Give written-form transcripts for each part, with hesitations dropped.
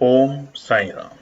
ओम साई राम।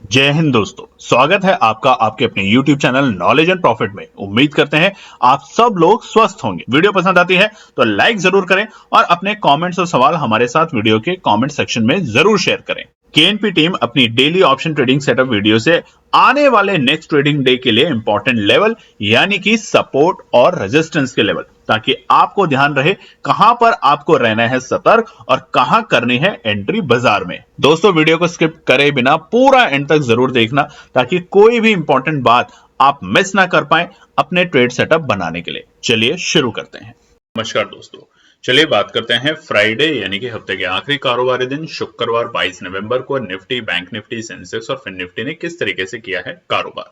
जय हिंद दोस्तों, स्वागत है आपका आपके अपने YouTube channel knowledge and profit में। उम्मीद करते हैं आप सब लोग स्वस्थ होंगे। वीडियो पसंद आती है तो लाइक जरूर करें और अपने कमेंट्स और सवाल हमारे साथ वीडियो के कमेंट सेक्शन में जरूर शेयर करें। केएनपी टीम अपनी daily option trading setup video से आने वाले नेक्स्ट ट्रेडिंग डे के लिए इंपॉर्टेंट लेवल यानी कि सपोर्ट और रेजिस्टेंस के लेवल, ताकि आपको ध्यान रहे कहां पर आपको रहना है सतर्क और कहां करनी है एंट्री बाजार में। दोस्तों, वीडियो को स्किप करे बिना पूरा एंड तक जरूर देखना ताकि कोई भी इंपॉर्टेंट बात आप मिस ना कर पाए अपने ट्रेड सेटअप बनाने के लिए। चलिए शुरू करते हैं। नमस्कार दोस्तों, चलिए बात करते हैं फ्राइडे यानी कि हफ्ते के आखिरी कारोबारी दिन शुक्रवार 22 नवंबर को निफ्टी, बैंक निफ्टी, सेंसेक्स और फिन निफ्टी ने किस तरीके से किया है कारोबार।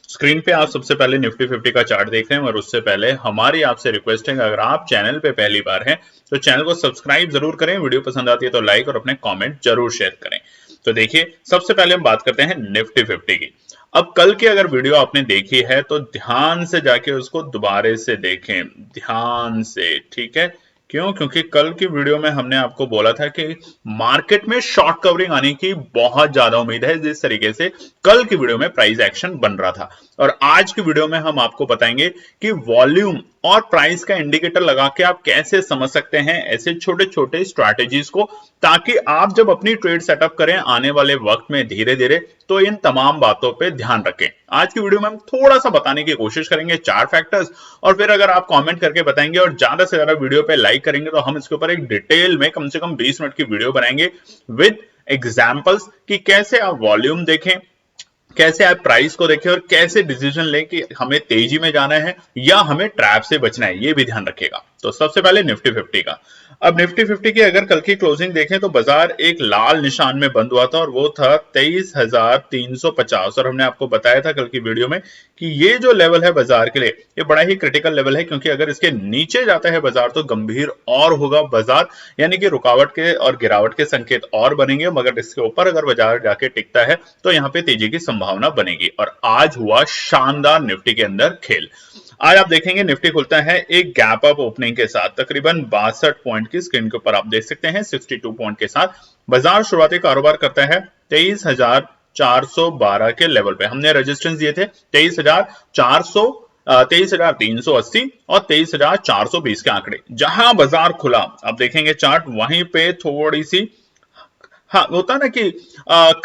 स्क्रीन पे आप सबसे पहले निफ्टी 50 का चार्ट देख रहे हैं और उससे पहले हमारी आपसे रिक्वेस्ट है कि अगर आप चैनल पे पहली बार हैं तो चैनल को सब्सक्राइब जरूर करें, वीडियो पसंद आती है तो लाइक और अपने कमेंट जरूर शेयर करें। तो देखिए, सबसे पहले हम बात करते हैं निफ्टी 50 की। अब कल की अगर वीडियो आपने देखी है तो ध्यान से जाके उसको दोबारा से देखें, ध्यान से, ठीक है। क्यों? क्योंकि कल की वीडियो में हमने आपको बोला था कि मार्केट में शॉर्ट कवरिंग आने की बहुत ज्यादा उम्मीद है, जिस तरीके से कल की वीडियो में प्राइस एक्शन बन रहा था। और आज की वीडियो में हम आपको बताएंगे कि वॉल्यूम और प्राइस का इंडिकेटर लगा के आप कैसे समझ सकते हैं ऐसे छोटे छोटे स्ट्रैटेजीज को, ताकि आप जब अपनी ट्रेड सेटअप करें आने वाले वक्त में धीरे धीरे तो इन तमाम बातों पे ध्यान रखें। आज की वीडियो में हम थोड़ा सा बताने की कोशिश करेंगे 4 फैक्टर्स, और फिर अगर आप कमेंट करके बताएंगे और ज्यादा से ज्यादा वीडियो पे लाइक करेंगे तो हम इसके ऊपर एक डिटेल में कम से कम 20 मिनट की वीडियो बनाएंगे विद एग्जांपल्स कि कैसे आप वॉल्यूम देखें, कैसे आप प्राइस को देखें और कैसे डिसीजन लें कि हमें तेजी में जाना है या हमें ट्रैप से बचना है, ये भी ध्यान रखिएगा। तो सबसे पहले निफ्टी 50 का। अब निफ्टी 50 की अगर कल की क्लोजिंग देखें तो बाजार एक लाल निशान में बंद हुआ था और वो था 23,350। और हमने आपको बताया था कल की वीडियो में कि ये जो लेवल है बाजार के लिए ये बड़ा ही क्रिटिकल लेवल है, क्योंकि अगर इसके नीचे जाता है बाजार तो गंभीर और होगा बाजार, यानी कि रुकावट के और गिरावट के संकेत और बनेंगे। मगर इसके ऊपर अगर बाजार जाके टिकता है तो यहाँ पे तेजी की संभावना बनेगी। और आज हुआ शानदार निफ्टी के अंदर खेल। आज आप देखेंगे निफ्टी खुलता है एक गैप अप ओपनिंग के साथ, तकरीबन 62 पॉइंट की स्क्रीन के ऊपर आप देख सकते हैं 62 पॉइंट के साथ बाजार शुरुआती कारोबार करता है 23,412 के लेवल पे। हमने रेजिस्टेंस दिए थे 23,400, 23,380 और 23,420 के आंकड़े। जहां बाजार खुला आप देखेंगे चार्ट, वहीं पे थोड़ी सी होता ना कि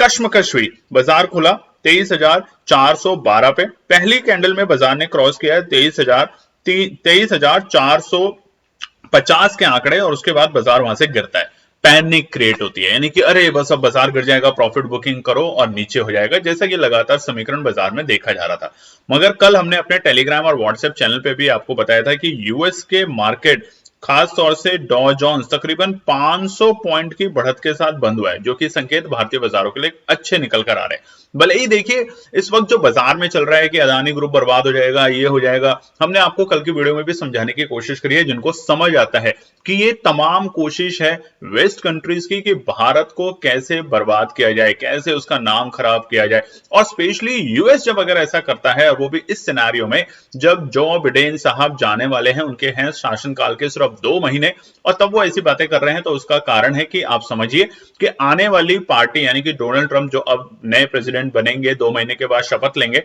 कश्मकश हुई। बाजार खुला 23,412 पे, पहली कैंडल में बाजार ने क्रॉस किया है 23,450 के आंकड़े, और उसके बाद बाजार वहां से गिरता है। पैनिक क्रिएट होती है, यानी कि अरे बस अब बाजार गिर जाएगा, प्रॉफिट बुकिंग करो और नीचे हो जाएगा, जैसा कि लगातार समीकरण बाजार में देखा जा रहा था। मगर कल हमने अपने टेलीग्राम और व्हाट्सएप चैनल पे भी आपको बताया था कि यूएस के मार्केट खास तौर से डॉ जोन्स तकरीबन 500 पॉइंट की बढ़त के साथ बंद हुआ है, जो कि संकेत भारतीय बाजारों के लिए अच्छे निकल कर आ रहे हैं। भले ही देखिए इस वक्त जो बाजार में चल रहा है कि अदानी ग्रुप बर्बाद हो जाएगा, ये हो जाएगा, हमने आपको कल की वीडियो में भी समझाने की कोशिश करी है, जिनको समझ आता है कि ये तमाम कोशिश है वेस्ट कंट्रीज की कि भारत को कैसे बर्बाद किया जाए, कैसे उसका नाम खराब किया जाए। और स्पेशली यूएस जब अगर ऐसा करता है, वो भी इस सिनेरियो में जब जो बिडेन साहब जाने वाले हैं, उनके हैं शासनकाल के सिर्फ 2 महीने, और तब वो ऐसी बातें कर रहे हैं, तो उसका कारण है कि आप समझिए कि आने वाली पार्टी यानी कि डोनाल्ड ट्रंप जो अब नए प्रेसिडेंट बनेंगे, 2 महीने के बाद शपथ लेंगे,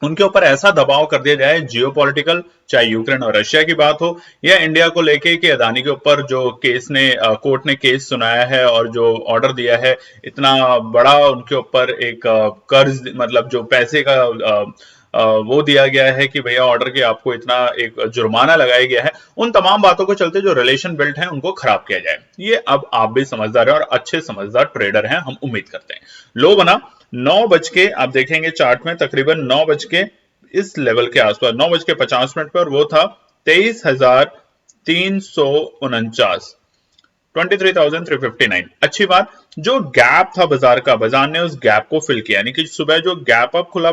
उनके ऊपर ऐसा दबाव कर दिया जाए जियोपॉलिटिकल, चाहे यूक्रेन और रशिया की बात हो या इंडिया को लेके कि अदानी के ऊपर जो केस ने कोर्ट ने केस सुनाया है और जो ऑर्डर दिया है, इतना बड़ा उनके ऊपर एक कर्ज, मतलब जो पैसे का वो दिया गया है कि भैया ऑर्डर के आपको इतना एक जुर्माना लगाया गया है, उन तमाम बातों को चलते जो रिलेशन बिल्ट है उनको खराब किया जाए। ये अब आप भी समझदार हैं और अच्छे समझदार ट्रेडर हैं, हम उम्मीद करते हैं। लो बना 9 बज के, आप देखेंगे चार्ट में तकरीबन 9 बज के इस लेवल के आसपास 9 बज के 50 मिनट पर वो था 23,349, 23,359। अच्छी बात, जो गैप था बाजार का, बाजार ने उस गैप को फिल किया, यानी कि सुबह जो गैप अप खुला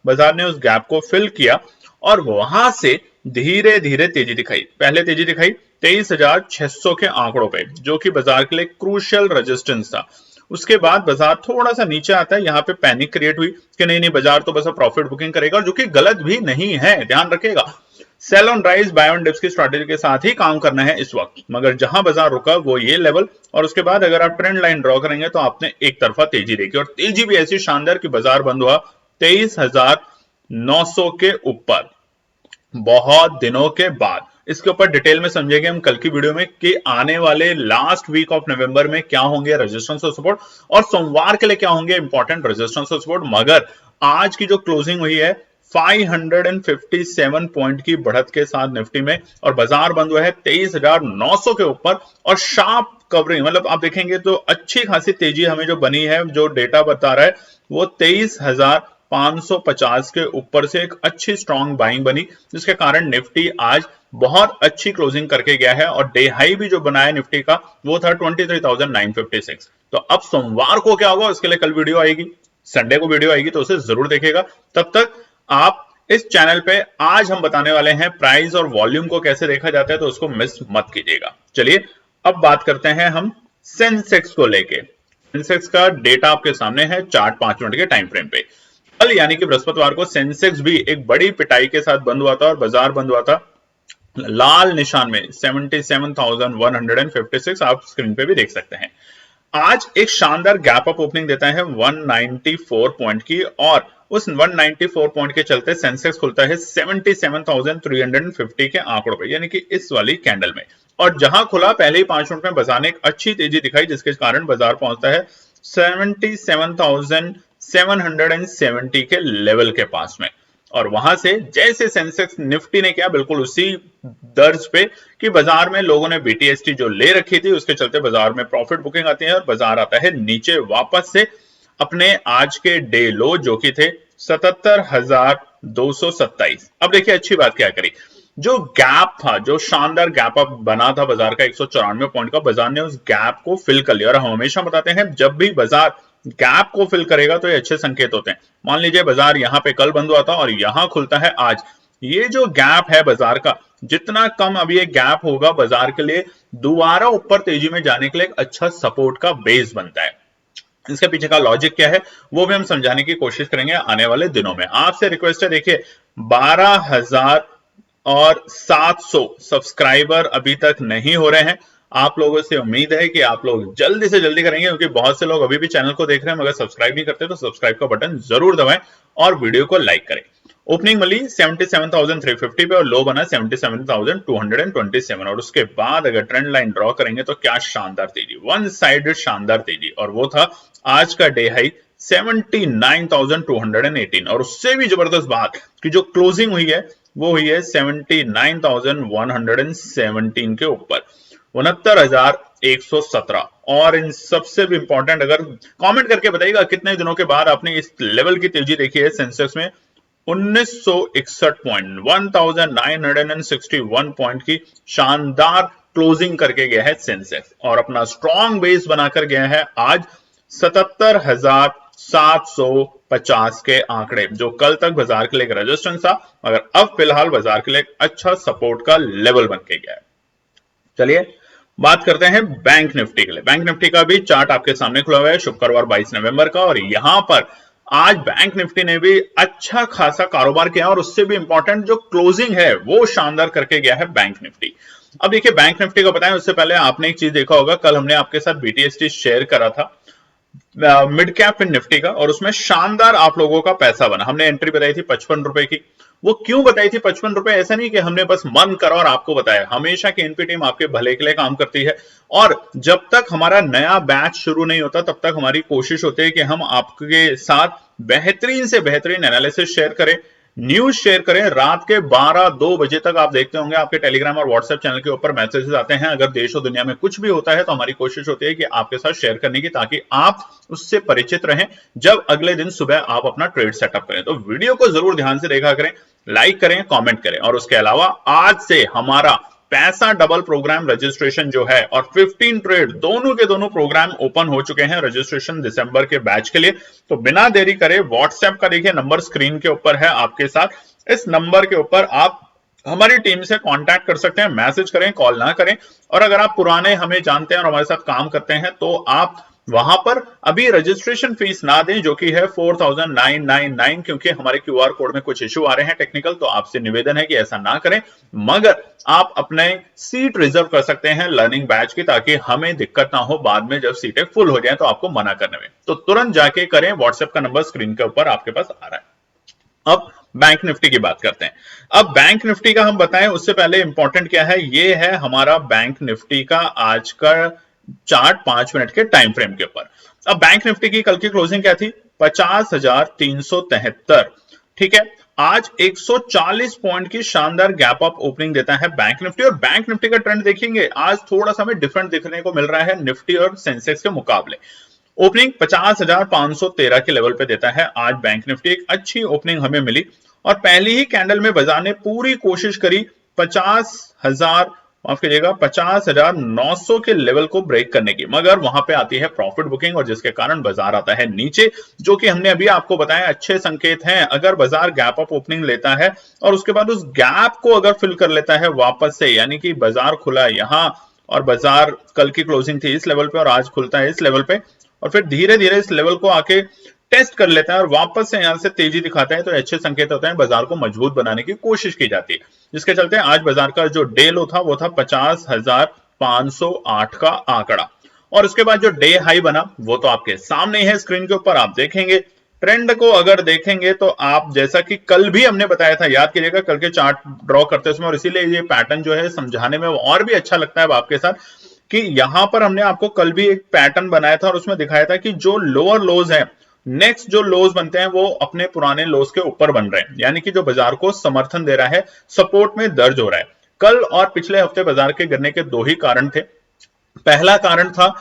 बाजार ने उस गैप को फिल किया और वहां से धीरे धीरे तेजी दिखाई। पहले तेजी दिखाई 23,600 के आंकड़ों पे, जो कि बाजार के लिए क्रूशियल रेजिस्टेंस था। उसके बाद बाजार थोड़ा सा नीचे आता है, यहाँ पे पैनिक क्रिएट हुई कि नहीं बाजार तो बस प्रॉफिट बुकिंग करेगा, जो कि गलत भी नहीं है, ध्यान रखिएगा। Sell on rise buy on dips की स्ट्रैटेजी के साथ ही काम करना है इस वक्त, मगर जहां बाजार रुका वो ये लेवल, और उसके बाद अगर आप ट्रेंड लाइन ड्रॉ करेंगे तो आपने एक तरफा तेजी देखी, और तेजी भी ऐसी शानदार कि बाजार बंद हुआ 23,900 के ऊपर बहुत दिनों के बाद। इसके ऊपर डिटेल में समझेंगे हम कल की वीडियो में कि आने वाले लास्ट वीक ऑफ नवंबर में क्या होंगे रेजिस्टेंस और सपोर्ट, और सोमवार के लिए क्या होंगे इंपॉर्टेंट रेजिस्टेंस और सपोर्ट। मगर आज की जो क्लोजिंग हुई है 557 पॉइंट की बढ़त के साथ निफ्टी में, और बाजार बंद हुआ है 23,900 के ऊपर, और शार्प कवरिंग, मतलब आप देखेंगे तो अच्छी खासी तेजी हमें जो बनी है, जो डेटा बता रहा है वो 23,550 के ऊपर से एक अच्छी स्ट्रॉन्ग बाइंग बनी, जिसके कारण निफ्टी आज बहुत अच्छी क्लोजिंग करके गया है, और डे हाई भी जो बनाया निफ्टी का वो था 23,956। तो अब सोमवार को क्या होगा उसके लिए कल वीडियो आएगी, संडे को वीडियो आएगी, तो उसे जरूर देखिएगा। तब तक आप इस चैनल पे आज हम बताने वाले हैं प्राइस और वॉल्यूम को कैसे देखा जाता है, तो उसको मिस मत कीजिएगा। चलिए अब बात करते हैं हम सेंसेक्स को लेके। सेंसेक्स का डेटा आपके सामने है चार्ट 5 मिनट के टाइम फ्रेम पे। कल यानी कि बृहस्पतिवार को सेंसेक्स भी एक बड़ी पिटाई के साथ बंद हुआ था, और बाजार बंद हुआ था लाल निशान में 77,156, आप स्क्रीन पे भी देख सकते हैं। आज एक शानदार गैप अप ओपनिंग देता है 194 पॉइंट की, और उस 194 पॉइंट के चलते सेंसेक्स खुलता है 77,350 के आंकड़ों पे, यानी कि इस वाली कैंडल में। और जहां खुला पहले ही 5 मिनट में बाजार ने एक अच्छी तेजी दिखाई, जिसके कारण बाजार पहुंचता है 77,770 के लेवल के पास में। और वहां से जैसे सेंसेक्स निफ्टी ने किया बिल्कुल उसी दर्ज पे कि बाजार में लोगों ने बीटीएसटी जो ले रखी थी उसके चलते बाजार में प्रॉफिट बुकिंग आती है, और बाजार आता है नीचे वापस से अपने आज के डे लो जो कि थे 77,227। अब देखिए अच्छी बात क्या करी, जो गैप था, जो शानदार गैप अप बना था बाजार का 194 पॉइंट का, बाजार ने उस गैप को फिल कर लिया। और हम हमेशा बताते हैं जब भी बाजार गैप को फिल करेगा तो ये अच्छे संकेत होते हैं। मान लीजिए बाजार यहां पे कल बंद हुआ था और यहां खुलता है आज, ये जो गैप है बाजार का, जितना कम अभी ये गैप होगा बाजार के लिए दोबारा ऊपर तेजी में जाने के लिए एक अच्छा सपोर्ट का बेस बनता है। इसके पीछे का लॉजिक क्या है वो भी हम समझाने की कोशिश करेंगे आने वाले दिनों में। आपसे रिक्वेस्ट है, देखिए 12,700 सब्सक्राइबर अभी तक नहीं हो रहे हैं। आप लोगों से उम्मीद है कि आप लोग जल्दी से जल्दी करेंगे, क्योंकि बहुत से लोग अभी भी चैनल को देख रहे हैं मगर सब्सक्राइब नहीं करते, तो सब्सक्राइब का बटन जरूर दबाएं और वीडियो को लाइक करें। ओपनिंग मिली 77,350 पे और लो बना 77,227, और उसके बाद अगर ट्रेंड लाइन ड्रॉ करेंगे तो क्या शानदार तेजी, वन साइडेड शानदार तेजी, और वो था आज का डे हाई 79,218। और उससे भी जबरदस्त बात कि जो क्लोजिंग हुई है वो हुई है 79,117 के ऊपर, 69,117। और इन सबसे भी इंपॉर्टेंट, अगर कमेंट करके बताइएगा कितने दिनों के बाद आपने इस लेवल की तेजी देखी है सेंसेक्स में। 1961 पॉइंट, 1961 पॉइंट की शानदार क्लोजिंग करके गया है सेंसेक्स, और अपना स्ट्रॉन्ग बेस बनाकर गया है आज 77,750 के आंकड़े, जो कल तक बाजार के लिए एक रेजिस्टेंस था मगर अब फिलहाल बाजार के लिए एक अच्छा सपोर्ट का लेवल बन के गया है। चलिए बात करते हैं बैंक निफ्टी के लिए। बैंक निफ्टी का भी चार्ट आपके सामने खुला हुआ है शुक्रवार 22 नवंबर का, और यहां पर आज बैंक निफ्टी ने भी अच्छा खासा कारोबार किया, और उससे भी इंपॉर्टेंट जो क्लोजिंग है वो शानदार करके गया है बैंक निफ्टी। अब देखिए बैंक निफ्टी को बताएं उससे पहले आपने एक चीज देखा होगा, कल हमने आपके साथ बीटीएसटी शेयर करा था मिड कैप इन निफ्टी का, और उसमें शानदार आप लोगों का पैसा बना। हमने एंट्री बताई थी 55 रुपए की। वो क्यों बताई थी 55 रुपए, ऐसा नहीं कि हमने बस मन करा और आपको बताया, हमेशा की एनपी टीम आपके भले के लिए काम करती है, और जब तक हमारा नया बैच शुरू नहीं होता तब तक हमारी कोशिश होती है कि हम आपके साथ बेहतरीन से बेहतरीन एनालिसिस शेयर करें, न्यूज शेयर करें। रात के 12-2 बजे तक आप देखते होंगे आपके टेलीग्राम और व्हाट्सएप चैनल के ऊपर मैसेजेस आते हैं। अगर देश और दुनिया में कुछ भी होता है तो हमारी कोशिश होती है कि आपके साथ शेयर करने की, ताकि आप उससे परिचित रहें जब अगले दिन सुबह आप अपना ट्रेड सेटअप करें। तो वीडियो को जरूर ध्यान से देखा करें, लाइक करें, कमेंट करें। और उसके अलावा आज से हमारा पैसा डबल प्रोग्राम रजिस्ट्रेशन जो है और 15 ट्रेड दोनों के दोनों प्रोग्राम ओपन हो चुके हैं रजिस्ट्रेशन दिसंबर के बैच के लिए। तो बिना देरी करे व्हाट्सएप का देखिए नंबर स्क्रीन के ऊपर है आपके साथ, इस नंबर के ऊपर आप हमारी टीम से कांटेक्ट कर सकते हैं, मैसेज करें, कॉल ना करें। और अगर आप पुराने हमें जानते हैं और हमारे साथ काम करते हैं तो आप वहां पर अभी रजिस्ट्रेशन फीस ना दें जो कि है 4999, क्योंकि हमारे क्यूआर कोड में कुछ इश्यू आ रहे हैं टेक्निकल, तो आपसे निवेदन है कि ऐसा ना करें, मगर आप अपने सीट रिजर्व कर सकते हैं लर्निंग बैच की, ताकि हमें दिक्कत ना हो बाद में जब सीटें फुल हो जाए तो आपको मना करने में। तो तुरंत जाके करें, व्हाट्सएप का नंबर स्क्रीन के ऊपर आपके पास आ रहा है। अब बैंक निफ्टी की बात करते हैं। अब बैंक निफ्टी का हम बताएं उससे पहले इंपॉर्टेंट क्या है, ये है हमारा बैंक निफ्टी का आज का चार्ट 5 मिनट के टाइम फ्रेम के ऊपर। अब बैंक निफ्टी की कल की क्लोजिंग क्या थी, 50,373। ठीक है, आज 140 पॉइंट की शानदार गैप अप ओपनिंग देता है बैंक निफ्टी। और बैंक निफ्टी का ट्रेंड देखेंगे आज थोड़ा सा हमें डिफरेंट दिखने को मिल रहा है निफ्टी और सेंसेक्स के मुकाबले। ओपनिंग 50,513 के लेवल पे देता है आज बैंक निफ्टी, एक अच्छी ओपनिंग हमें मिली। और पहली ही कैंडल में बाजार ने पूरी कोशिश करी 50,000, माफ कीजिएगा 50,900 के लेवल को ब्रेक करने की, मगर वहां पे आती है प्रॉफिट बुकिंग और जिसके कारण बाजार आता है नीचे, जो कि हमने अभी आपको बताया अच्छे संकेत हैं। अगर बाजार गैप अप ओपनिंग लेता है और उसके बाद उस गैप को अगर फिल कर लेता है वापस से, यानी कि बाजार खुला यहां और बाजार कल की क्लोजिंग थी इस लेवल पे और आज खुलता है इस लेवल पे, और फिर धीरे धीरे इस लेवल को आके टेस्ट कर लेता है और वापस से यहां से तेजी दिखाता है, तो अच्छे संकेत होते हैं, बाजार को मजबूत बनाने की कोशिश की जाती है, जिसके चलते आज बाजार का जो डे लो था वो था 50,508 का आंकड़ा। और उसके बाद जो डे हाई बना वो तो आपके सामने है स्क्रीन के ऊपर, आप देखेंगे ट्रेंड को अगर देखेंगे तो आप, जैसा कि कल भी हमने बताया था, याद कीजिएगा कल के चार्ट ड्रॉ करते समय, और इसीलिए ये पैटर्न जो है समझाने में और भी अच्छा लगता है अब आपके साथ, कि यहां पर हमने आपको कल भी एक पैटर्न बनाया था और उसमें दिखाया था कि जो लोअर लोज है, नेक्स्ट जो लोज बनते हैं वो अपने पुराने लोज के ऊपर बन रहे हैं, यानी कि जो बाजार को समर्थन दे रहा है, सपोर्ट में दर्ज हो रहा है। कल और पिछले हफ्ते बाजार के गिरने के दो ही कारण थे। पहला कारण था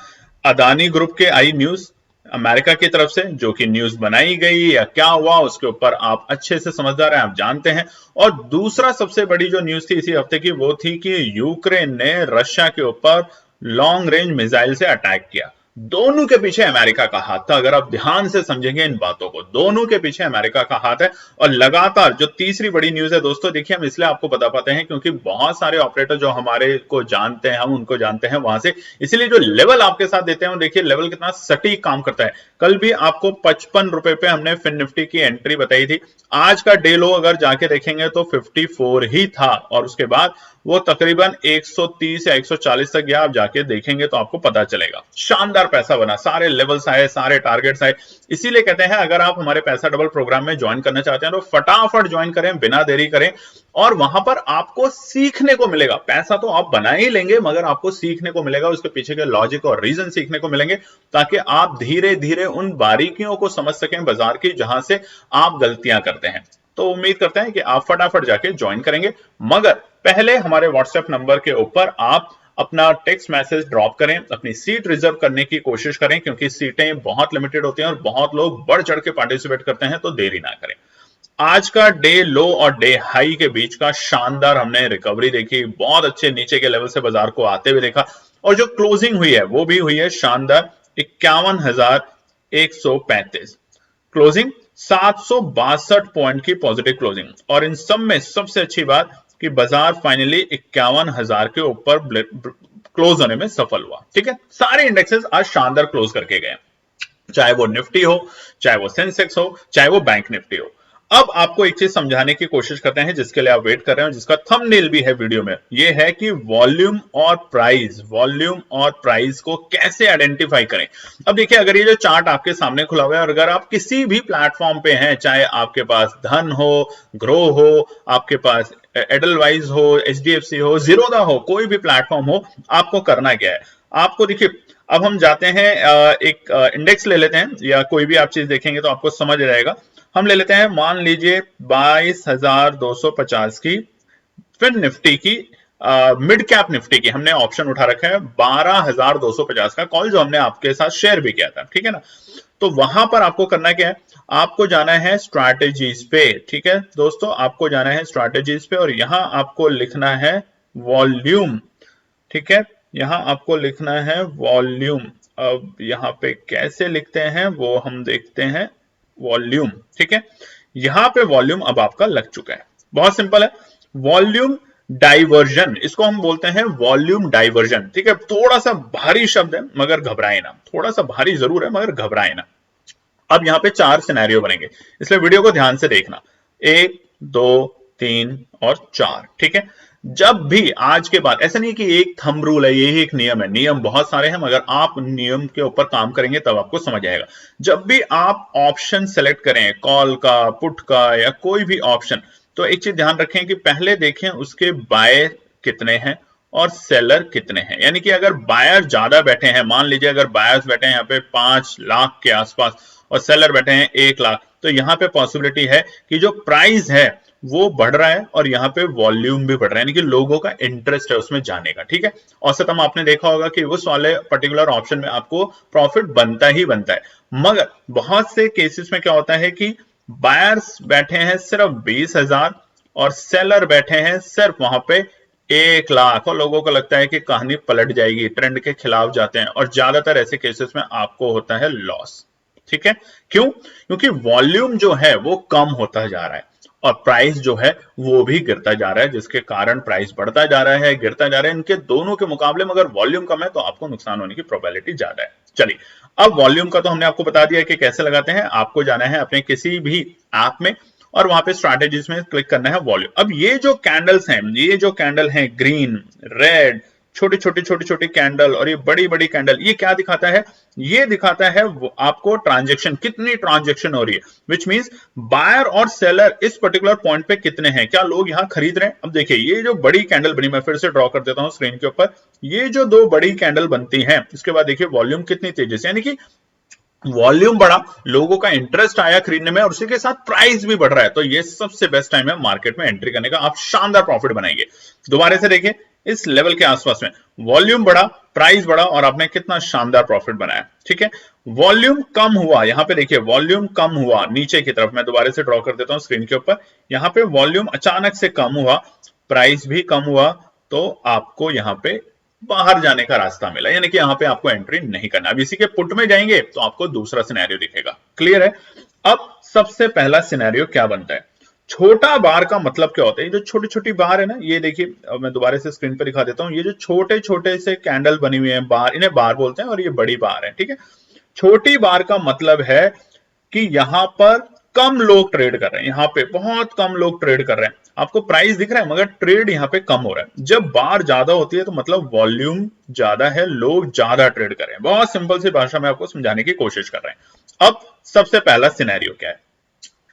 अदानी ग्रुप के आई न्यूज अमेरिका की तरफ से, जो कि न्यूज बनाई गई या क्या हुआ उसके ऊपर आप अच्छे से समझदार हैं, आप जानते हैं। और दूसरा सबसे बड़ी जो न्यूज थी इसी हफ्ते की वो थी कि यूक्रेन ने रशिया के ऊपर लॉन्ग रेंज मिसाइल से अटैक किया। दोनों के पीछे अमेरिका का हाथ था, अगर आप ध्यान से समझेंगे इन बातों को, दोनों के पीछे अमेरिका का हाथ है। और लगातार जो तीसरी बड़ी न्यूज है दोस्तों, देखिए हम इसलिए आपको बता पाते हैं क्योंकि बहुत सारे ऑपरेटर जो हमारे को जानते हैं, हम उनको जानते हैं वहां से, इसलिए जो लेवल आपके साथ देते हैं, देखिए लेवल कितना सटीक काम करता है। कल भी आपको 55 रुपए पे हमने फिन निफ्टी की एंट्री बताई थी, आज का डे लो अगर जाके देखेंगे तो 54 ही था, और उसके बाद वो तकरीबन 130 या 140 तक गया। आप जाके देखेंगे तो आपको पता चलेगा, शानदार पैसा बना, सारे लेवल्स आए, सारे टारगेट्स आए। इसीलिए कहते हैं अगर आप हमारे पैसा डबल प्रोग्राम में ज्वाइन करना चाहते हैं तो फटाफट ज्वाइन करें, बिना देरी करें, और वहां पर आपको सीखने को मिलेगा। पैसा तो आप बना ही लेंगे मगर आपको सीखने को मिलेगा, उसके पीछे के लॉजिक और रीजन सीखने को मिलेंगे, ताकि आप धीरे धीरे उन बारीकियों को समझ सकें बाजार की जहां से आप गलतियां करते हैं। तो उम्मीद करते हैं कि आप फटाफट जाके ज्वाइन करेंगे, मगर पहले हमारे व्हाट्सएप नंबर के ऊपर आप अपना टेक्स्ट मैसेज ड्रॉप करें, अपनी सीट रिजर्व करने की कोशिश करें, क्योंकि सीटें बहुत लिमिटेड होती हैं और बहुत लोग बढ़ चढ़ के पार्टिसिपेट करते हैं, तो देरी ना करें। आज का डे लो और डे हाई के बीच का शानदार हमने रिकवरी देखी, बहुत अच्छे नीचे के लेवल से बाजार को आते हुए देखा, और जो क्लोजिंग हुई है वो भी हुई है शानदार 51,135 क्लोजिंग, 762 पॉइंट की पॉजिटिव क्लोजिंग। और इन सब में सबसे अच्छी बात कि बाजार फाइनली 51,000 के ऊपर क्लोज होने में सफल हुआ। ठीक है, सारे इंडेक्सेस आज शानदार क्लोज करके गए, चाहे वो निफ्टी हो, चाहे वो सेंसेक्स हो, चाहे वो बैंक निफ्टी हो। अब आपको एक चीज समझाने की कोशिश करते हैं जिसके लिए आप वेट कर रहे हैं, जिसका थंबनेल भी है वीडियो में, ये है कि वॉल्यूम और प्राइस को कैसे आइडेंटिफाई करें। अब देखिए अगर ये जो चार्ट आपके सामने खुला हुआ है और अगर आप किसी भी प्लेटफॉर्म पे हैं, चाहे आपके पास धन हो, ग्रो हो, आपके पास एडलवाइज हो, एचडीएफसी हो, जीरोधा हो, कोई भी प्लेटफॉर्म हो, आपको करना क्या है। आपको देखिए अब हम जाते हैं एक इंडेक्स ले लेते हैं, या कोई भी आप चीज देखेंगे तो आपको समझ जाएगा। हम ले लेते हैं, मान लीजिए 22,250 की फिन निफ्टी की, मिड कैप निफ्टी की हमने ऑप्शन उठा रखा है 12,250 का कॉल, जो हमने आपके साथ शेयर भी किया था। ठीक है ना, तो वहां पर आपको करना क्या है, आपको जाना है स्ट्रैटेजीज पे। ठीक है दोस्तों, आपको जाना है स्ट्रैटेजीज पे और यहां आपको लिखना है वॉल्यूम। ठीक है, यहां आपको लिखना है वॉल्यूम। अब यहां पे कैसे लिखते हैं वो हम देखते हैं, वॉल्यूम। ठीक है, यहां पे वॉल्यूम अब आपका लग चुका है, बहुत सिंपल है। वॉल्यूम डाइवर्जन, इसको हम बोलते हैं वॉल्यूम डाइवर्जन। ठीक है, थोड़ा सा भारी शब्द है मगर घबराए ना, थोड़ा सा भारी जरूर है मगर घबराए ना। अब यहाँ पे 4 सिनेरियो बनेंगे, इसलिए वीडियो को ध्यान से देखना। 1, 2, 3 और 4। ठीक है, जब भी आज के बाद, ऐसा नहीं कि एक थंब रूल है, यही एक नियम है, नियम बहुत सारे हैं मगर आप नियम के ऊपर काम करेंगे तब आपको समझ आएगा। जब भी आप ऑप्शन सेलेक्ट करें, कॉल का, पुट का या कोई भी ऑप्शन, तो एक चीज ध्यान रखें कि पहले देखें उसके बाय कितने हैं और सेलर कितने हैं। यानी कि अगर बायर ज्यादा बैठे हैं, मान लीजिए अगर बायर्स बैठे हैं यहाँ पे 5 लाख के आसपास और सेलर बैठे हैं 1 लाख, तो यहाँ पे पॉसिबिलिटी है कि जो प्राइस है वो बढ़ रहा है और यहाँ पे वॉल्यूम भी बढ़ रहा है, यानी कि लोगों का इंटरेस्ट है उसमें जाने का। ठीक है, औसतम आपने देखा होगा कि उस वाले पर्टिकुलर ऑप्शन में आपको प्रॉफिट बनता ही बनता है। मगर बहुत से केसेस में क्या होता है कि बायर्स बैठे हैं सिर्फ 20,000 और सेलर बैठे हैं सिर्फ वहां पे 1 लाख, और लोगों को लगता है कि कहानी पलट जाएगी, ट्रेंड के खिलाफ जाते हैं और ज्यादातर ऐसे केसेस में आपको होता है लॉस। ठीक है, क्यों? क्योंकि वॉल्यूम जो है वो कम होता जा रहा है और प्राइस जो है वो भी गिरता जा रहा है, जिसके कारण प्राइस बढ़ता जा रहा है, गिरता जा रहा है। इनके दोनों के मुकाबले में अगर वॉल्यूम कम है तो आपको नुकसान होने की प्रोबेबिलिटी ज्यादा है। चलिए, अब वॉल्यूम का तो हमने आपको बता दिया कि कैसे लगाते हैं। आपको जाना है अपने किसी भी ऐप में और वहां पे स्ट्रैटेजीज में क्लिक करना है वॉल्यूम। अब ये जो कैंडल्स हैं, ये जो कैंडल हैं, ग्रीन, रेड, छोटी छोटी कैंडल और ये बड़ी बड़ी कैंडल, ये क्या दिखाता है? ये दिखाता है आपको ट्रांजैक्शन, कितनी ट्रांजैक्शन हो रही है, विच मींस बायर और सेलर इस पर्टिकुलर पॉइंट पे कितने हैं, क्या लोग यहां खरीद रहे हैं। अब देखिए ये जो बड़ी कैंडल बनी, मैं फिर से ड्रॉ कर देता हूं स्क्रीन के ऊपर, ये जो 2 बड़ी कैंडल बनती हैं, इसके बाद देखिए वॉल्यूम कितनी तेजी से, यानी कि वॉल्यूम बढ़ा, लोगों का इंटरेस्ट आया खरीदने में और उसी के साथ प्राइस भी बढ़ रहा है, तो ये सबसे बेस्ट टाइम है मार्केट में एंट्री करने का, आप शानदार प्रॉफिट बनाएंगे। दोबारा से देखिए, इस लेवल के आसपास में वॉल्यूम बढ़ा, प्राइस बढ़ा और आपने कितना शानदार प्रॉफिट बनाया। ठीक है, वॉल्यूम कम हुआ, यहां पे देखिए वॉल्यूम कम हुआ नीचे की तरफ, मैं दोबारा से ड्रॉ कर देता हूं स्क्रीन के ऊपर, यहां पे वॉल्यूम अचानक से कम हुआ, प्राइस भी कम हुआ, तो आपको यहां पे बाहर जाने का रास्ता मिला, यानी कि यहां पे आपको एंट्री नहीं करना। अब इसी के पुट में जाएंगे तो आपको दूसरा सिनेरियो दिखेगा। क्लियर है? अब सबसे पहला सिनेरियो क्या बनता है? छोटा बार का मतलब क्या होता है? ये जो छोटी छोटी बार है ना, ये देखिए, मैं दोबारा से स्क्रीन पर दिखा देता हूं, ये जो छोटे छोटे से कैंडल बनी हुई है बार, इन्हें बार बोलते हैं और ये बड़ी बार है। ठीक है, छोटी बार का मतलब है कि यहां पर कम लोग ट्रेड कर रहे हैं, यहां पे बहुत कम लोग ट्रेड कर रहे हैं, आपको प्राइस दिख रहा है मगर ट्रेड यहां पे कम हो रहा है। जब बार ज्यादा होती है तो मतलब वॉल्यूम ज्यादा है, लोग ज्यादा ट्रेड कर रहे हैं। बहुत सिंपल सी भाषा में आपको समझाने की कोशिश कर रहे हैं। अब सबसे पहला सिनेरियो क्या है?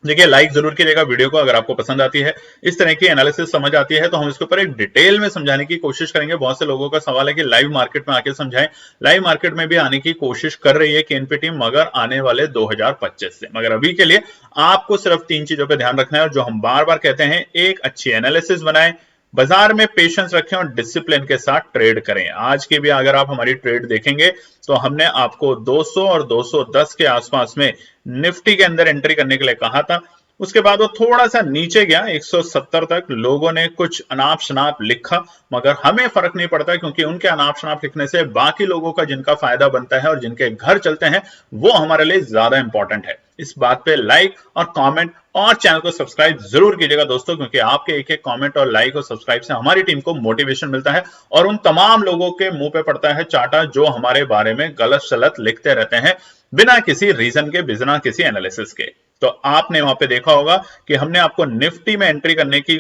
देखिए, लाइक जरूर कीजिएगा वीडियो को अगर आपको पसंद आती है, इस तरह की एनालिसिस समझ आती है तो हम इसके ऊपर एक डिटेल में समझाने की कोशिश करेंगे। बहुत से लोगों का सवाल है कि लाइव मार्केट में आके समझाएं, लाइव मार्केट में भी आने की कोशिश कर रही है केएनपी टीम, मगर आने वाले 2025 से। मगर अभी के लिए आपको सिर्फ 3 चीजों पर ध्यान रखना है और जो हम बार बार कहते हैं, एक अच्छी एनालिसिस बनाएं, बाजार में पेशेंस रखें और डिसिप्लिन के साथ ट्रेड करें। आज की भी अगर आप हमारी ट्रेड देखेंगे तो हमने आपको 200 और 210 के आसपास में निफ्टी के अंदर एंट्री करने के लिए कहा था। उसके बाद वो थोड़ा सा नीचे गया 170 तक, लोगों ने कुछ अनाप शनाप लिखा मगर हमें फर्क नहीं पड़ता, क्योंकि उनके अनाप शनाप लिखने से बाकी लोगों का जिनका फायदा बनता है और जिनके घर चलते हैं वो हमारे लिए ज्यादा इंपॉर्टेंट है। इस बात पे लाइक और कमेंट और चैनल को सब्सक्राइब जरूर कीजिएगा दोस्तों, क्योंकि आपके एक एक कमेंट और लाइक और सब्सक्राइब से हमारी टीम को मोटिवेशन मिलता है और उन तमाम लोगों के मुंह पे पड़ता है चाटा जो हमारे बारे में गलत सलत लिखते रहते हैं बिना किसी रीजन के, बिना किसी एनालिसिस के। तो आपने वहां पे देखा होगा कि हमने आपको निफ्टी में एंट्री करने की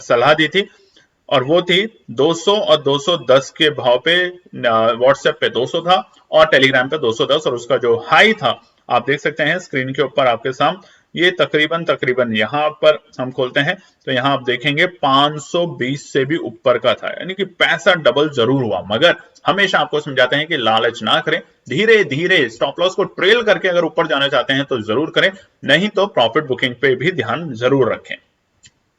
सलाह दी थी और वो थी 200 और 210 के भाव पे, व्हाट्सएप पे 200 था और टेलीग्राम पे 210, और उसका जो हाई था आप देख सकते हैं स्क्रीन के ऊपर आपके सामने, ये तकरीबन यहां पर हम खोलते हैं तो यहां आप देखेंगे 520 से भी ऊपर का था, यानी कि पैसा डबल जरूर हुआ। मगर हमेशा आपको समझाते हैं कि लालच ना करें, धीरे धीरे स्टॉप लॉस को ट्रेल करके अगर ऊपर जाना चाहते हैं तो जरूर करें, नहीं तो प्रॉफिट बुकिंग पे भी ध्यान जरूर रखें।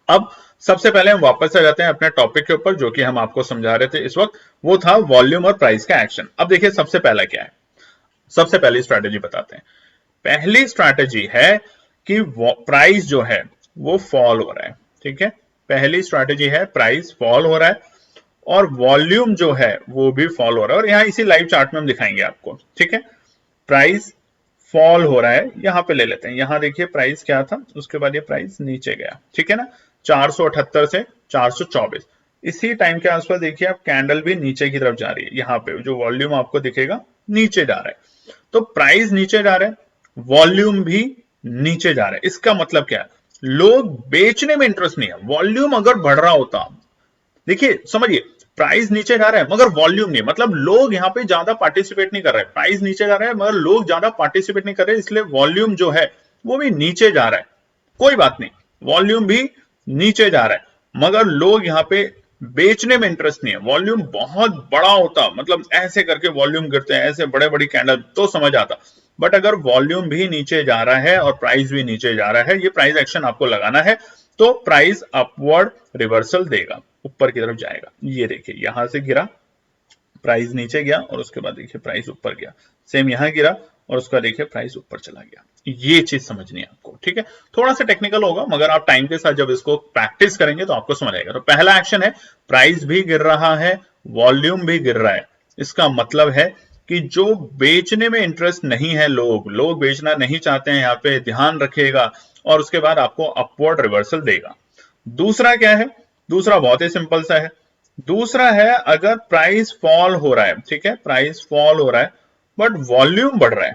अब सबसे पहले हम वापस आ जाते हैं अपने टॉपिक के ऊपर, जो कि हम आपको समझा रहे थे इस वक्त, वो था वॉल्यूम और प्राइस का एक्शन। अब देखिए सबसे पहला क्या है, सबसे पहली स्ट्रैटेजी बताते हैं। पहली स्ट्रैटेजी है कि प्राइस जो है वो फॉल हो रहा है। ठीक है, पहली स्ट्रैटेजी है प्राइस फॉल हो रहा है और वॉल्यूम जो है वो भी फॉल हो रहा है, और यहां इसी लाइव चार्ट में हम दिखाएंगे आपको। ठीक है, प्राइस फॉल हो रहा है, यहां पे ले लेते हैं, यहां देखिए प्राइस क्या था, उसके बाद ये प्राइस नीचे गया। ठीक है ना, 478 से 424, इसी टाइम के आसपास देखिए आप कैंडल भी नीचे की तरफ जा रही है, यहाँ पे जो वॉल्यूम आपको दिखेगा नीचे जा रहा है। तो प्राइस नीचे जा रहा है, वॉल्यूम भी नीचे जा रहा है। इसका मतलब क्या है, लोग बेचने में इंटरेस्ट नहीं है। वॉल्यूम अगर बढ़ रहा होता, देखिए समझिए, प्राइस नीचे जा रहा है मगर वॉल्यूम नहीं, मतलब लोग यहाँ पे ज्यादा पार्टिसिपेट नहीं कर रहे हैं। प्राइस नीचे जा रहा है मगर लोग ज्यादा पार्टिसिपेट नहीं कर रहे, इसलिए वॉल्यूम जो है वो भी नीचे जा रहा है। कोई बात नहीं, वॉल्यूम भी नीचे जा रहा है मगर लोग यहाँ पे बेचने में इंटरेस्ट नहीं है। वॉल्यूम बहुत बड़ा होता, मतलब ऐसे करके वॉल्यूम गिरते हैं, ऐसे बड़े बड़ी कैंडल, तो समझ आता। बट अगर वॉल्यूम भी नीचे जा रहा है और प्राइस भी नीचे जा रहा है, ये प्राइस एक्शन आपको लगाना है, तो प्राइस अपवर्ड रिवर्सल देगा, ऊपर की तरफ जाएगा। ये देखिए यहां से गिरा, प्राइस नीचे गया और उसके बाद देखिए प्राइस ऊपर गया, सेम यहां गिरा और उसका देखिए प्राइस ऊपर चला गया। ये चीज समझनी है आपको, ठीक है। थोड़ा सा टेक्निकल होगा मगर आप टाइम के साथ जब इसको प्रैक्टिस करेंगे तो आपको समझ आएगा। तो पहला एक्शन है, प्राइस भी गिर रहा है, वॉल्यूम भी गिर रहा है। इसका मतलब है कि जो बेचने में इंटरेस्ट नहीं है, लोग बेचना नहीं चाहते हैं, यहाँ पे ध्यान रखिएगा और उसके बाद आपको अपवर्ड रिवर्सल देगा। दूसरा क्या है, दूसरा बहुत ही सिंपल सा है। दूसरा है, अगर प्राइस फॉल हो रहा है, ठीक है, प्राइस फॉल हो रहा है बट वॉल्यूम बढ़ रहा है।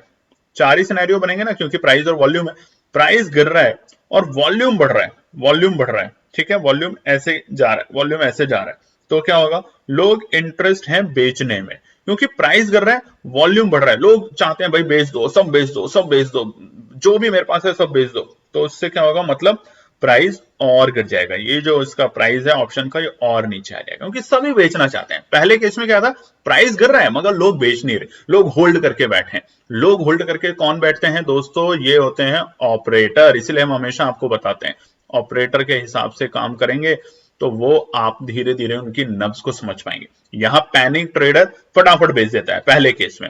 चार ही सिनेरियो बनेंगे ना, क्योंकि प्राइस और वॉल्यूम है। प्राइस गिर रहा है और वॉल्यूम बढ़ रहा है, वॉल्यूम बढ़ रहा है, ठीक है, वॉल्यूम ऐसे जा रहा है, वॉल्यूम ऐसे जा रहा है, तो क्या होगा, लोग इंटरेस्ट है बेचने में। क्योंकि प्राइस गिर रहा है, वॉल्यूम बढ़ रहा है, लोग चाहते हैं भाई बेच दो, सब बेच दो, सब बेच दो, जो भी मेरे पास है सब बेच दो। तो उससे क्या होगा, मतलब प्राइस और गिर जाएगा। ये जो इसका प्राइस है ऑप्शन का, ये और नीचे आ जाएगा, क्योंकि सभी बेचना चाहते हैं। पहले केस में क्या था, प्राइस गिर रहा है मगर लोग बेच नहीं रहे, लोग होल्ड करके बैठे हैं। लोग होल्ड करके कौन बैठते हैं दोस्तों, ये होते हैं ऑपरेटर। इसलिए हम हमेशा आपको बताते हैं, ऑपरेटर के हिसाब से काम करेंगे तो वो आप धीरे धीरे उनकी नब्ज को समझ पाएंगे। यहां पैनिक ट्रेडर फटाफट बेच देता है पहले केस में,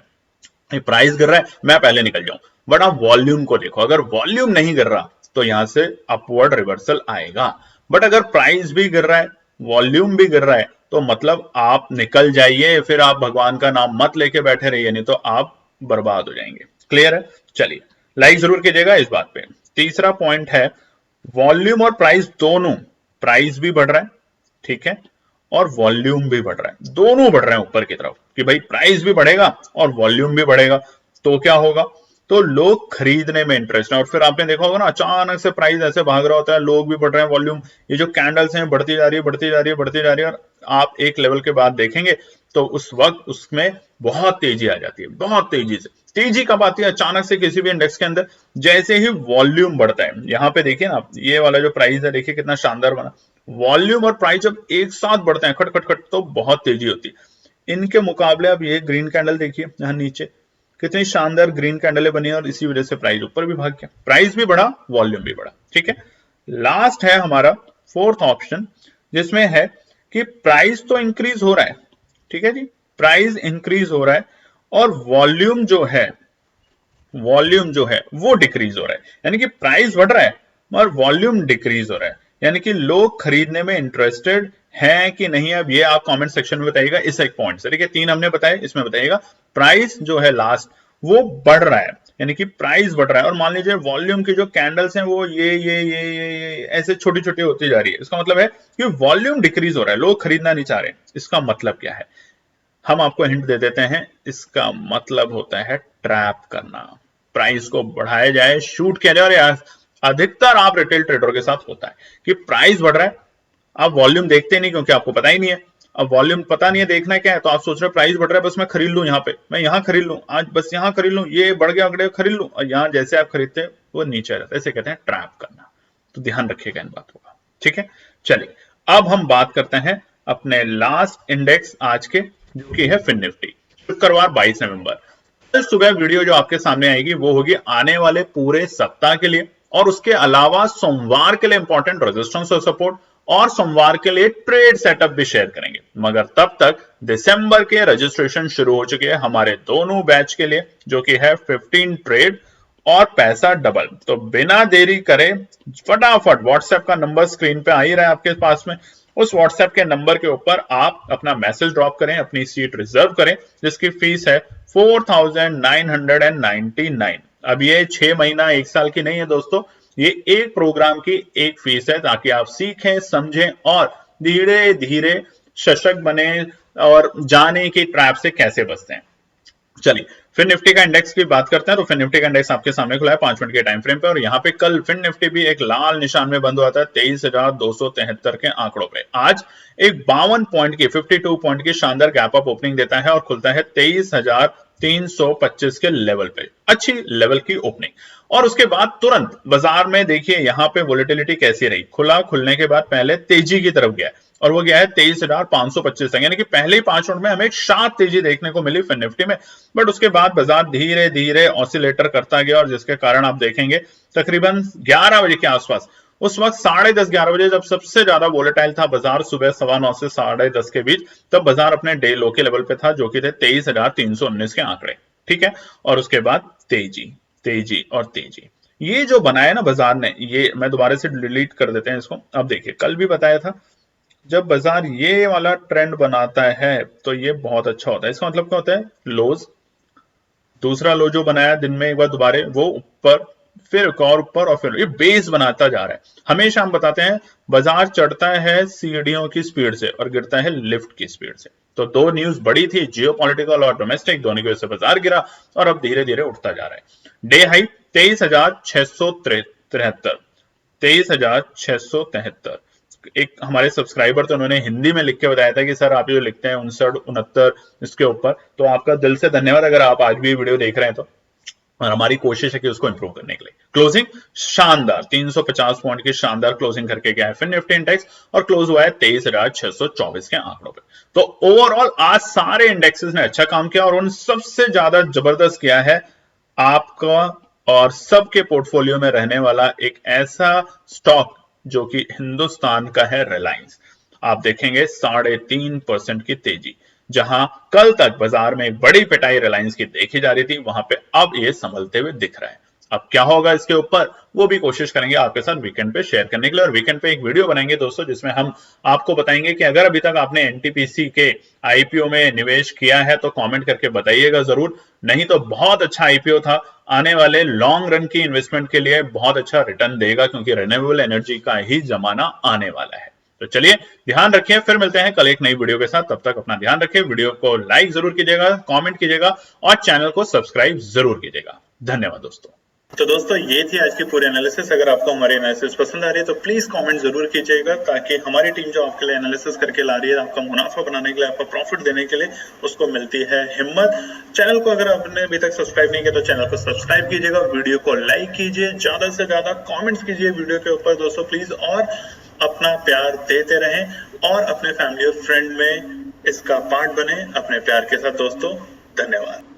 प्राइस गिर रहा है मैं पहले निकल जाऊं। बट आप वॉल्यूम को देखो, अगर वॉल्यूम नहीं गिर रहा तो यहां से अपवर्ड रिवर्सल आएगा। बट अगर प्राइस भी गिर रहा है, वॉल्यूम भी गिर रहा है, तो मतलब आप निकल जाइए, फिर आप भगवान का नाम मत लेके बैठे रहिए, नहीं तो आप बर्बाद हो जाएंगे। क्लियर है? चलिए लाइक जरूर कीजिएगा इस बात पे। तीसरा पॉइंट है, वॉल्यूम और प्राइस दोनों, प्राइस भी बढ़ रहा है, ठीक है, और वॉल्यूम भी बढ़ रहा है, दोनों बढ़ रहे हैं ऊपर की तरफ, कि भाई प्राइस भी बढ़ेगा और वॉल्यूम भी बढ़ेगा, तो क्या होगा, तो लोग खरीदने में इंटरेस्ट है। और फिर आपने देखा होगा ना, अचानक से प्राइस ऐसे भाग रहा होता है, लोग भी बढ़ रहे हैं, वॉल्यूम, ये जो कैंडल्स हैं बढ़ती जा रही है, बढ़ती जा रही है, बढ़ती जा रही है, और आप एक लेवल के बाद देखेंगे तो उस वक्त उसमें बहुत तेजी आ जाती है, बहुत तेजी से। तेजी कब आती है, अचानक से किसी भी इंडेक्स के अंदर, जैसे ही वॉल्यूम बढ़ता है। यहां पे देखिए ना, ये वाला जो प्राइस है देखिए कितना शानदार बना, वॉल्यूम और प्राइस जब एक साथ बढ़ते हैं खट खट खट, तो बहुत तेजी होती है। इनके मुकाबले अब ये ग्रीन कैंडल देखिए यहां नीचे, कितनी शानदार ग्रीन कैंडलें बनी और इसी वजह से प्राइस ऊपर भी भाग गया, प्राइस भी बढ़ा, वॉल्यूम भी बढ़ा, ठीक है। लास्ट है हमारा फोर्थ ऑप्शन, जिसमें है कि प्राइस तो इंक्रीज हो रहा है, ठीक है जी, प्राइस इंक्रीज हो रहा है और वॉल्यूम जो है, वॉल्यूम जो है वो डिक्रीज हो रहा है, यानी कि प्राइस बढ़ रहा है और वॉल्यूम डिक्रीज हो रहा है, यानी कि लोग खरीदने में इंटरेस्टेड हैं कि नहीं। अब ये आप कमेंट सेक्शन में बताइएगा इस एक पॉइंट से, ठीक है, तीन हमने बताए, इसमें बताइएगा प्राइस जो है लास्ट वो बढ़ रहा है, यानी कि प्राइस बढ़ रहा है, और मान लीजिए वॉल्यूम की जो कैंडल्स हैं वो ये ऐसे छोटी छोटी होती जा रही है, इसका मतलब है कि वॉल्यूम डिक्रीज हो रहा है, लोग खरीदना नहीं चाह रहे। इसका मतलब क्या है, हम आपको हिंट दे देते हैं, इसका मतलब होता है ट्रैप करना, प्राइस को बढ़ाया जाए, शूट किया जाए। और अधिकतर आप रिटेल ट्रेडर के साथ होता है कि प्राइस बढ़ रहा है, आप वॉल्यूम देखते नहीं क्योंकि आपको पता ही नहीं है। अब वॉल्यूम पता नहीं है, देखना क्या है, तो आप सोच रहे हो प्राइस बढ़ रहा है, बस मैं खरीद लूं, यहाँ पे मैं यहाँ खरीद लूं, आज बस यहाँ खरीद लूं, ये बढ़ गया अगले खरीद लूं, और यहाँ जैसे आप खरीदते हैं वो नीचे रहता है, इसे कहते हैं ट्रैप करना। तो ध्यान रखिएगा इन बातों का, ठीक है। चलिए अब हम बात करते हैं अपने लास्ट इंडेक्स आज के, जो कि है फिन निफ्टी, शुक्रवार 22 नवंबर। कल सुबह वीडियो जो आपके सामने आएगी वो होगी आने वाले पूरे सप्ताह के लिए, और उसके अलावा सोमवार के लिए इंपॉर्टेंट रेजिस्टेंस और सपोर्ट, और सोमवार के लिए ट्रेड सेटअप भी शेयर करेंगे। मगर तब तक दिसंबर के रजिस्ट्रेशन शुरू हो चुके हैं हमारे दोनों बैच के लिए, जो कि है 15 ट्रेड और पैसा डबल। तो बिना देरी करे फटाफट व्हाट्सएप का नंबर स्क्रीन पे आ ही रहा है आपके पास में, उस व्हाट्सएप के नंबर के ऊपर आप अपना मैसेज ड्रॉप करें, अपनी सीट रिजर्व करें, जिसकी फीस है 4999। अब ये 6 महीना 1 साल की नहीं है दोस्तों, ये एक प्रोग्राम की एक फीस है, ताकि आप सीखें, समझें और धीरे धीरे सशक्त बने और जाने की ट्रैप से कैसे बचते हैं। चलिए फिर निफ्टी का इंडेक्स की बात करते हैं। तो फिर निफ्टी का इंडेक्स आपके सामने खुला है 5 मिनट के टाइम फ्रेम पे, और यहाँ पे कल फिर निफ्टी भी एक लाल निशान में बंद हुआ था 23,273 के आंकड़ों पे। आज एक 52 पॉइंट की 52 पॉइंट की शानदार गैप अप ओपनिंग देता है और खुलता है 23,325 के लेवल पे। अच्छी लेवल की ओपनिंग, और उसके बाद तुरंत बाजार में देखिए यहाँ पे वोलेटिलिटी कैसी रही। खुलने के बाद पहले तेजी की तरफ गया और वो गया है 23,525 तक, यानी कि पहले ही 5 मिनट में हमें एक शार्प तेजी देखने को मिली फिर निफ्टी में। बट उसके बाद बाजार धीरे धीरे ऑसिलेटर करता गया, और जिसके कारण आप देखेंगे तकरीबन 11 बजे के आसपास, उस वक्त 10:30-11 बजे जब सबसे ज्यादा वोलेटाइल था बाजार, सुबह 9:15 से 10:30 के बीच, तब बाजार अपने डे लो के लेवल पे था जो कि थे 23,319 के आंकड़े। ठीक है, और उसके बाद तेजी तेजी और तेजी, ये जो बनाया ना बाजार ने, ये मैं दोबारा से डिलीट कर देते हैं इसको। अब देखिए कल भी बताया था, जब बाजार ये वाला ट्रेंड बनाता है तो ये बहुत अच्छा होता है। इसका मतलब क्या होता है, लोज, दूसरा लो जो बनाया दिन में एक बार दोबारा वो ऊपर, फिर एक और ऊपर, और फिर ये बेस बनाता जा रहा है। हमेशा हम बताते हैं बाजार चढ़ता है सीढ़ियों की स्पीड से और गिरता है लिफ्ट की स्पीड से। तो दो न्यूज बड़ी थी, जियोपॉलिटिकल और डोमेस्टिक, दोनों की वजह से बाजार गिरा और अब धीरे धीरे उठता जा रहा है। Day high 23,673, 23,673। एक हमारे सब्सक्राइबर तो उन्होंने हिंदी में लिख के बताया था कि सर आप जो लिखते हैं 59-69 इसके ऊपर, तो आपका दिल से धन्यवाद अगर आप आज भी वीडियो देख रहे हैं तो, और हमारी कोशिश है कि उसको इंप्रूव करने के लिए। क्लोजिंग शानदार 350 पॉइंट की शानदार क्लोजिंग करके गया है फिर निफ्टी इंडेक्स, और क्लोज हुआ है 23,624 के आंकड़ों पे। तो ओवरऑल आज सारे इंडेक्सेस ने अच्छा काम किया, और उन सबसे ज्यादा जबरदस्त किया है आपका और सबके पोर्टफोलियो में रहने वाला एक ऐसा स्टॉक जो कि हिंदुस्तान का है, रिलायंस। आप देखेंगे 3.5% की तेजी, जहां कल तक बाजार में एक बड़ी पिटाई रिलायंस की देखी जा रही थी, वहां पे अब ये संभलते हुए दिख रहा है। अब क्या होगा इसके ऊपर, वो भी कोशिश करेंगे आपके साथ वीकेंड पे शेयर करने के लिए, और वीकेंड पे एक वीडियो बनाएंगे दोस्तों जिसमें हम आपको बताएंगे कि अगर अभी तक आपने एनटीपीसी के आईपीओ में निवेश किया है तो कमेंट करके बताइएगा जरूर, नहीं तो बहुत अच्छा आईपीओ था, आने वाले लॉन्ग रन की इन्वेस्टमेंट के लिए बहुत अच्छा रिटर्न देगा, क्योंकि रिन्यूएबल एनर्जी का ही जमाना आने वाला है। तो चलिए ध्यान रखिए, फिर मिलते हैं कल एक नई वीडियो के साथ। तब तक अपना ध्यान रखिए, वीडियो को लाइक जरूर कीजिएगा, कमेंट कीजिएगा और चैनल को सब्सक्राइब जरूर कीजिएगा। धन्यवाद दोस्तों। तो दोस्तों ये थी आज की पूरी एनालिसिस। अगर आपको हमारी एनालिसिस पसंद आ रही है तो प्लीज कमेंट जरूर कीजिएगा, ताकि हमारी टीम जो आपके लिए एनालिसिस करके ला रही है, आपका मुनाफा बनाने के लिए, आपका प्रॉफिट देने के लिए, उसको मिलती है हिम्मत। चैनल को अगर आपने अभी तक सब्सक्राइब नहीं किया तो चैनल को सब्सक्राइब कीजिएगा, वीडियो को लाइक कीजिए, ज्यादा से ज्यादा कॉमेंट्स कीजिए वीडियो के ऊपर दोस्तों प्लीज, और अपना प्यार देते रहें और अपने फैमिली और फ्रेंड में इसका पार्ट बने अपने प्यार के साथ दोस्तों। धन्यवाद।